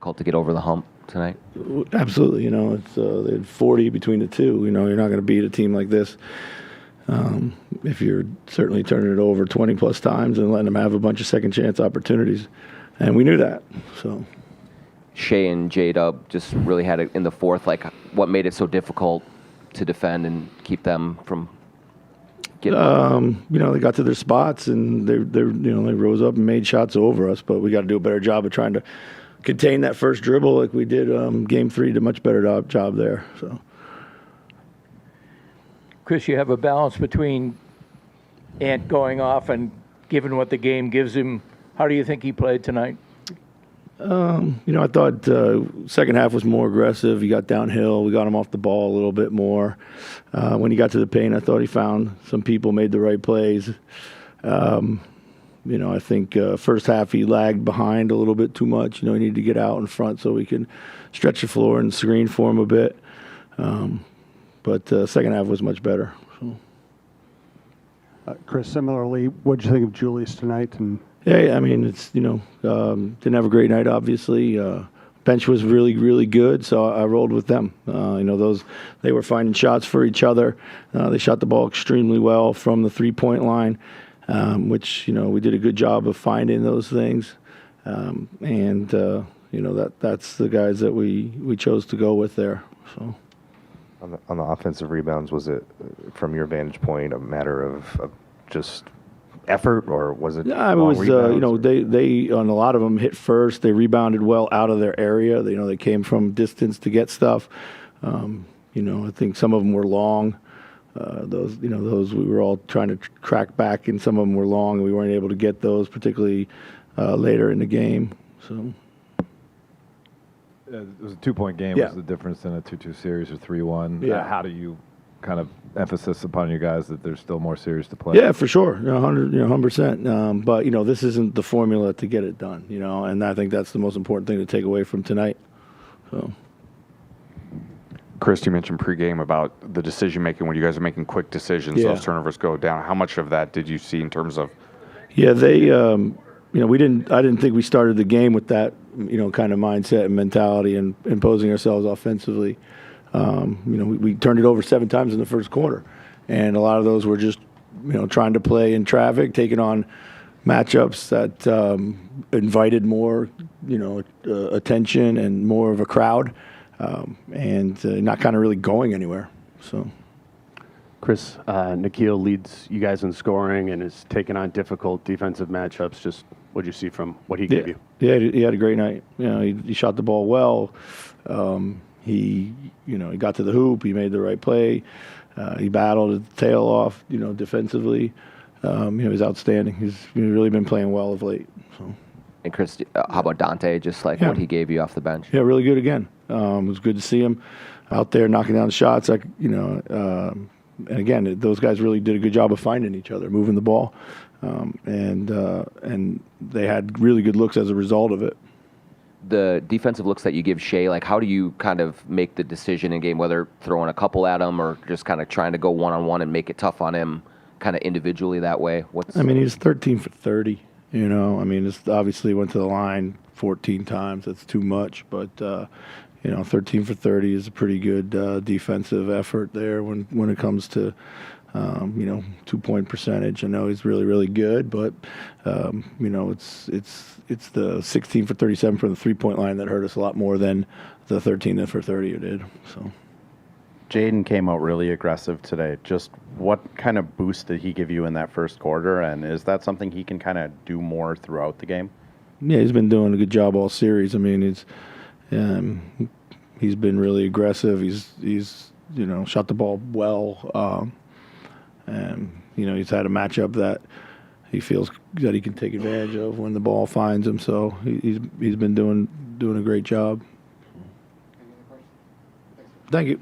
difficult to get over the hump tonight? Absolutely. It's they had 40 between the two. You're not going to beat a team like this if you're certainly turning it over 20-plus times and letting them have a bunch of second-chance opportunities. And we knew that. So Shea and J-Dub just really had it in the fourth. Like, what made it so difficult to defend and keep them from getting they got to their spots and they rose up and made shots over us, but we got to do a better job of trying to contain that first dribble like we did game 3. Did a much better job there. So, Chris, you have a balance between Ant going off and given what the game gives him. How do you think he played tonight? I thought second half was more aggressive. He got downhill. We got him off the ball a little bit more. When he got to the paint, I thought he found some people, made the right plays. I think first half he lagged behind a little bit too much. He needed to get out in front so we could stretch the floor and screen for him a bit. But second half was much better. So. Chris, similarly, what did you think of Julius tonight? And Yeah, I mean, it's, didn't have a great night, obviously. Bench was really, really good, so I rolled with them. They were finding shots for each other. They shot the ball extremely well from the three-point line, which, we did a good job of finding those things. That's the guys that we chose to go with there. So. On the offensive rebounds, was it, from your vantage point, a matter of just effort, or was it? Yeah, it was. They on a lot of them hit first. They rebounded well out of their area. They came from distance to get stuff. I think some of them were long. Those we were all trying to track back, and some of them were long, and we weren't able to get those, particularly later in the game. So. It was a 2-point game. Yeah. Was the difference in a 2-2 series or 3-1? Yeah. How do you kind of emphasis upon you guys that there's still more series to play? Yeah, for sure, 100%. But this isn't the formula to get it done. And I think that's the most important thing to take away from tonight. So. Chris, you mentioned pregame about the decision making when you guys are making quick decisions. Yeah. Those turnovers go down. How much of that did you see in terms of? Yeah, they. I didn't think we started the game with that, kind of mindset and mentality and imposing ourselves offensively. We turned it over 7 times in the first quarter, and a lot of those were just, trying to play in traffic, taking on matchups that invited more, attention and more of a crowd, and not kind of really going anywhere. So. Chris, Nikhil leads you guys in scoring and is taking on difficult defensive matchups. Just what did you see from what he gave you? Yeah, he had a great night. He shot the ball well. He got to the hoop. He made the right play. He battled the tail off, defensively. He was outstanding. He's really been playing well of late. So. And Chris, how about Dante? Just like what he gave you off the bench? Yeah, really good again. It was good to see him out there knocking down shots. And again, those guys really did a good job of finding each other, moving the ball, and they had really good looks as a result of it. The defensive looks that you give Shea, like how do you kind of make the decision in game, whether throwing a couple at him or just kind of trying to go one-on-one and make it tough on him kind of individually that way? He's 13 for 30, it's obviously went to the line 14 times. That's too much, but 13 for 30 is a pretty good defensive effort there when it comes to, 2-point percentage. I know he's really, really good, but, it's the 16 for 37 from the 3-point line that hurt us a lot more than the 13 for 30 it did. So. Jaden came out really aggressive today. Just what kind of boost did he give you in that first quarter, and is that something he can kind of do more throughout the game? Yeah, he's been doing a good job all series. He's been really aggressive. He's shot the ball well, and he's had a matchup that he feels that he can take advantage of when the ball finds him. So he's been doing a great job. Thank you.